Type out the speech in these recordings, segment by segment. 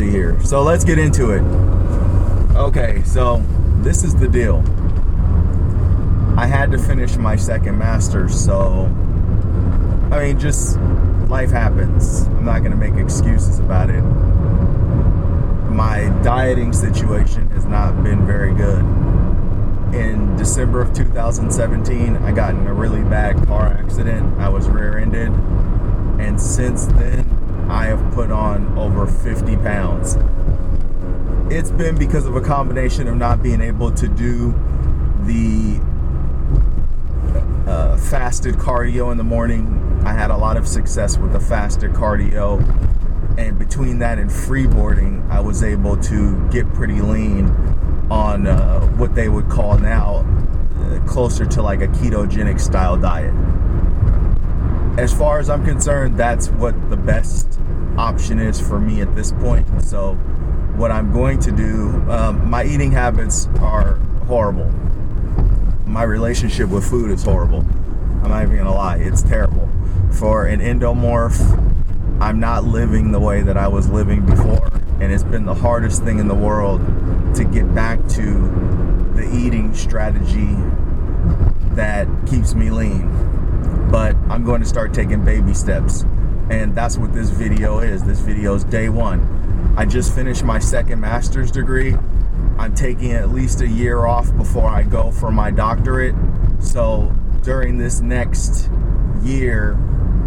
see here. So let's get into it. Okay, so this is the deal. I had to finish my second master's, so I mean, just life happens. I'm not going to make excuses about it. My dieting situation has not been very good. In December of 2017, I got in a really bad car accident. I was rear-ended, and since then, I have put on over 50 pounds. It's been because of a combination of not being able to do the fasted cardio in the morning. I had a lot of success with the fasted cardio, and between that and freeboarding, I was able to get pretty lean on what they would call now closer to like a ketogenic style diet. As far as I'm concerned, that's what the best option is for me at this point. So what I'm going to do, my eating habits are horrible. My relationship with food is horrible. I'm not even gonna lie, it's terrible. For an endomorph, I'm not living the way that I was living before, and it's been the hardest thing in the world to get back to the eating strategy that keeps me lean. But I'm going to start taking baby steps, and that's what this video is. This video is day one. I just finished my second master's degree. I'm taking at least a year off before I go for my doctorate. So during this next year,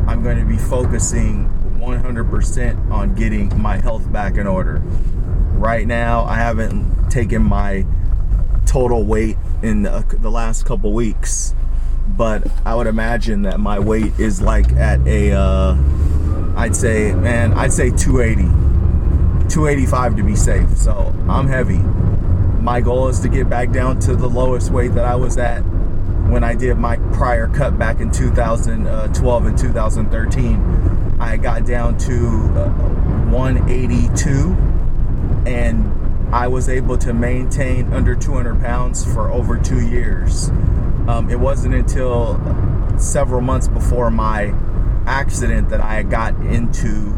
I'm going to be focusing 100% on getting my health back in order. Right now, I haven't taken my total weight in the last couple weeks, but I would imagine that my weight is like at a, I'd say 280, 285 to be safe. So I'm heavy. My goal is to get back down to the lowest weight that I was at when I did my prior cut back in 2012 and 2013. I got down to 182, and I was able to maintain under 200 pounds for over 2 years. It wasn't until several months before my accident that I got into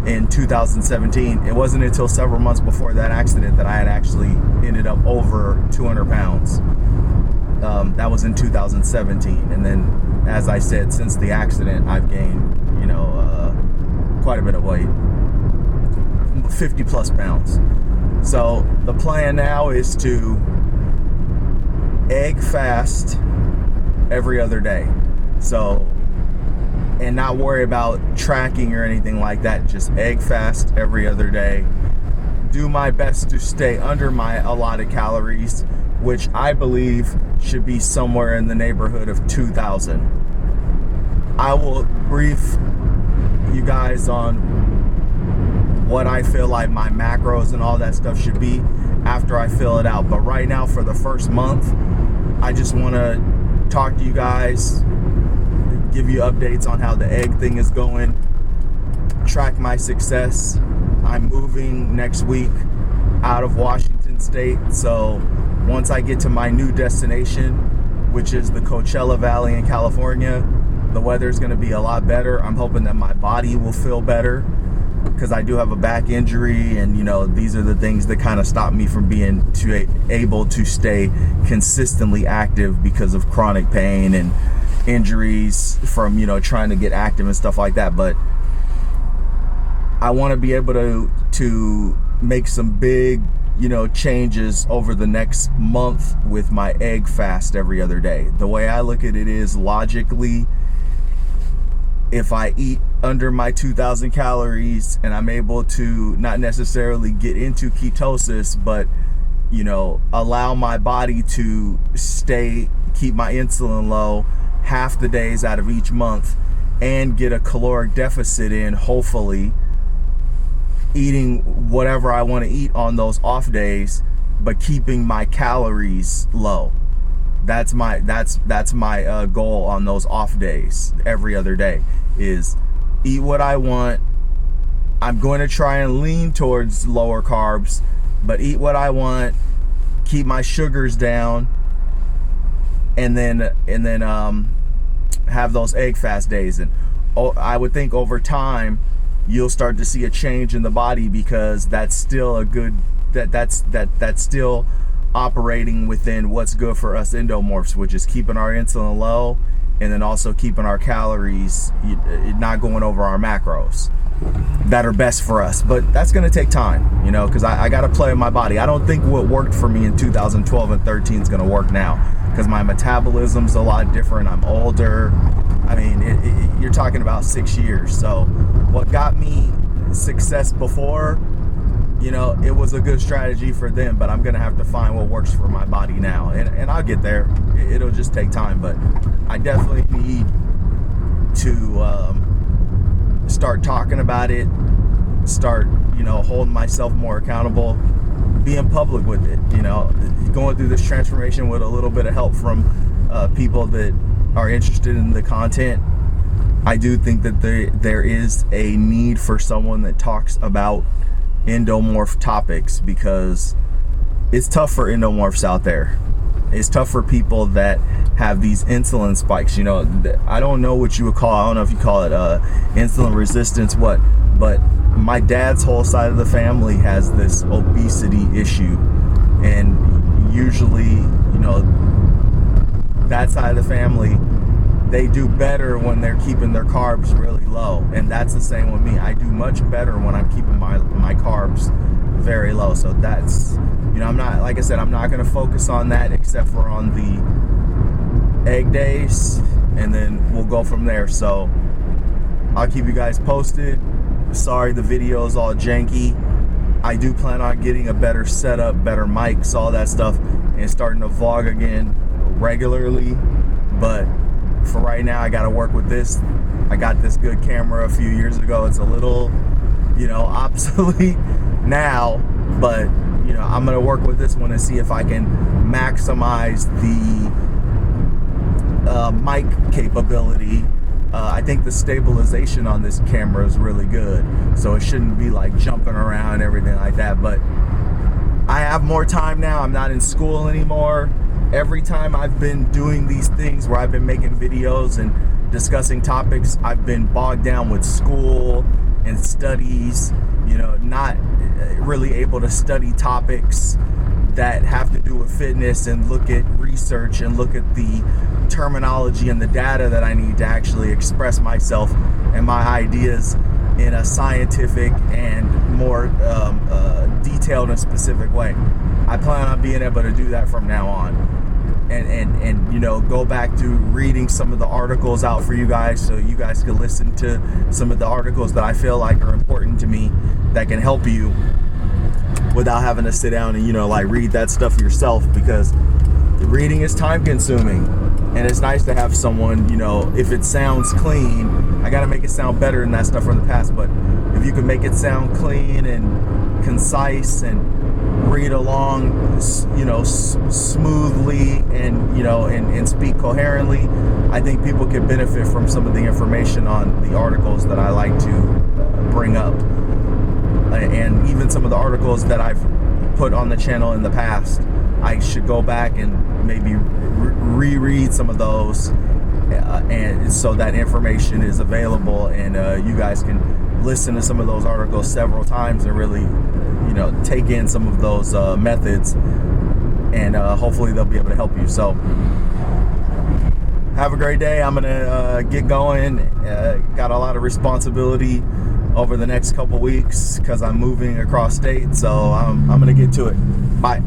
in 2017. It wasn't until several months before that accident that I had actually ended up over 200 pounds. That was in 2017. And then, as I said, since the accident, I've gained, quite a bit of weight, 50 plus pounds. So the plan now is to egg fast every other day. So, and not worry about tracking or anything like that. Just egg fast every other day. Do my best to stay under my allotted calories, which I believe should be somewhere in the neighborhood of 2,000. I will brief you guys on what I feel like my macros and all that stuff should be after I fill it out. But right now, for the first month, I just want to talk to you guys, give you updates on how the egg thing is going, track my success. I'm moving next week out of Washington State, so once I get to my new destination, which is the Coachella Valley in California, the weather is going to be a lot better. I'm hoping that my body will feel better, because I do have a back injury, and these are the things that kind of stop me from being able to stay consistently active because of chronic pain and injuries from trying to get active and stuff like that. But I want to be able to make some big changes over the next month with my egg fast every other day. The way I look at it is, logically, if I eat under my 2,000 calories and I'm able to not necessarily get into ketosis, but allow my body to keep my insulin low half the days out of each month and get a caloric deficit in, hopefully eating whatever I want to eat on those off days, but keeping my calories low. That's my goal on those off days. Every other day is eat what I want. I'm going to try and lean towards lower carbs, but eat what I want, keep my sugars down, and then have those egg fast days. And I would think over time, you'll start to see a change in the body, because that's still a good, that's still operating within what's good for us endomorphs, which is keeping our insulin low, and then also keeping our calories not going over our macros that are best for us. But that's going to take time, because I got to play with my body. I don't think what worked for me in 2012 and 13 is going to work now, because my metabolism's a lot different. I'm older. I mean, you're talking about 6 years. So what got me success before, it was a good strategy for them, but I'm going to have to find what works for my body now. And I'll get there. It'll just take time, but I definitely need to start talking about it, start, holding myself more accountable, being public with it, going through this transformation with a little bit of help from people that are interested in the content. I do think that there is a need for someone that talks about endomorph topics, because it's tough for endomorphs out there. It's tough for people that have these insulin spikes. I don't know what you would call, I don't know if you call it insulin resistance, but my dad's whole side of the family has this obesity issue, and usually, that side of the family, they do better when they're keeping their carbs really low, and that's the same with me. I do much better when I'm keeping my carbs very low. So that's, I'm not, like I said, I'm not going to focus on that except for on the egg days, and then we'll go from there. So I'll keep you guys posted. Sorry the video is all janky. I do plan on getting a better setup, better mics, all that stuff, and starting to vlog again regularly. But for right now, I got to work with this. I got this good camera a few years ago. It's a little, obsolete now, but I'm gonna work with this one and see if I can maximize the mic capability. I think the stabilization on this camera is really good, so it shouldn't be like jumping around and everything like that. But I have more time now. I'm not in school anymore. Every time I've been doing these things where I've been making videos and discussing topics, I've been bogged down with school and studies, not really able to study topics that have to do with fitness and look at research and look at the terminology and the data that I need to actually express myself and my ideas in a scientific and more detailed and specific way. I plan on being able to do that from now on, and go back to reading some of the articles out for you guys, so you guys can listen to some of the articles that I feel like are important to me, that can help you without having to sit down and read that stuff yourself, because reading is time consuming. And it's nice to have someone, if it sounds clean, I got to make it sound better than that stuff from the past, but if you can make it sound clean and concise and read along, smoothly and, and speak coherently, I think people can benefit from some of the information on the articles that I like to bring up. And even some of the articles that I've put on the channel in the past, I should go back and maybe reread some of those, and so that information is available, and you guys can listen to some of those articles several times and really, take in some of those methods, and hopefully they'll be able to help you. So have a great day. I'm gonna get going. Got a lot of responsibility over the next couple weeks because I'm moving across state, so I'm gonna get to it. Bye.